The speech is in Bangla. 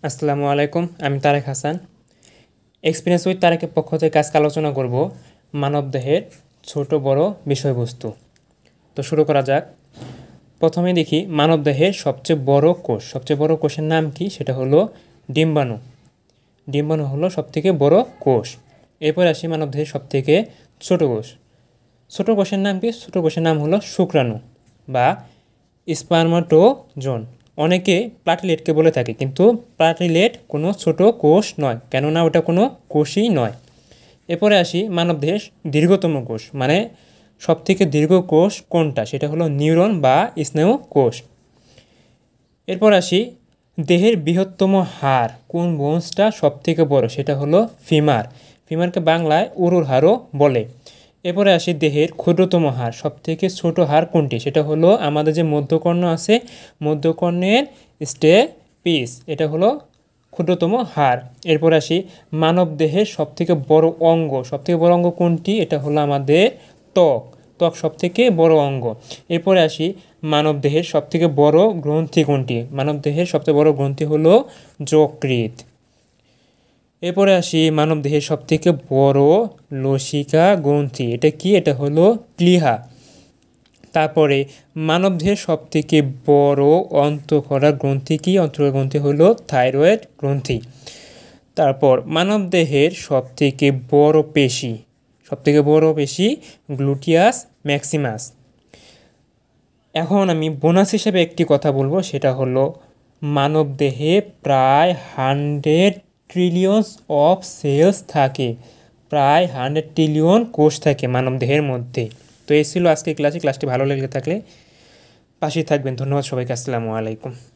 আসসালামু আলাইকুম, আমি তারেক হাসান। এক্সপিরিয়েন্স উইথ তারেকের পক্ষ থেকে আজকে আলোচনা করব মানবদেহের ছোট বড় বিষয়বস্তু। তো শুরু করা যাক। প্রথমে দেখি মানবদেহের সবচেয়ে বড় কোষ। সবচেয়ে বড় কোষের নাম কি? সেটা হলো ডিম্বাণু। ডিম্বাণু হলো সবথেকে বড় কোষ। এরপর আসি মানবদেহের সবথেকে ছোট কোষ। ছোট কোষের নাম কি? ছোট কোষের নাম হলো শুক্রাণু বা স্পার্মাটোজোন। অনেকে প্লাটিলেটকে বলে থাকে, কিন্তু প্লাটিলেট কোনো ছোট কোষ নয়, কেননা ওটা কোনো কোষই নয়। এরপরে আসি মানবদেহের দীর্ঘতম কোষ, মানে সবথেকে দীর্ঘ কোষ কোনটা? সেটা হলো নিউরন বা স্নায়ু কোষ। এরপর আসি দেহের বৃহত্তম হাড় কোন বোনসটা সবথেকে বড়? সেটা হলো ফিমার। ফিমারকে বাংলায় উরুর হাড়ও বলে। এরপরে আসি দেহের ক্ষুদ্রতম হাড়, সবথেকে ছোট হাড় কোনটি? সেটা হলো আমাদের যে মধ্যকর্ণ আছে, মধ্যকর্ণের স্টেপিস, এটা হলো ক্ষুদ্রতম হাড়। এরপর আসি মানব দেহের সবথেকে বড় অঙ্গ। সবথেকে বড় অঙ্গ কোনটি? এটা হলো আমাদের ত্বক। ত্বক সবথেকে বড় অঙ্গ। এরপরে আসি মানব দেহের সবথেকে বড় গ্রন্থি কোনটি? মানব দেহের সবথেকে বড় গ্রন্থি হলো যকৃৎ। এরপরে আসি মানব দেহের সবথেকে বড় লসিকা গ্রন্থি, এটা কি? এটা হলো প্লীহা। তারপরে মানব দেহের সবথেকে বড় অন্তঃক্ষরা গ্রন্থি কি? অন্তঃক্ষরা গ্রন্থি হলো থাইরয়েড গ্রন্থি। তারপর মানব দেহের সবথেকে বড় পেশি, সবথেকে বড় পেশি গ্লুটিয়াস ম্যাক্সিমাস। এখন আমি বোনাস হিসেবে একটি কথা বলবো, সেটা হলো মানব দেহে প্রায় 100 ট্রিলিয়নস অফ সেলস থাকে। প্রায় 100 ট্রিলিয়ন কোষ থাকে মানব দেহের মধ্যে। তো এই ছিল আজকে ক্লাসটি ভালো লেগে থাকলে পাশেই থাকবেন। ধন্যবাদ সবাইকে। আসসালামু আলাইকুম।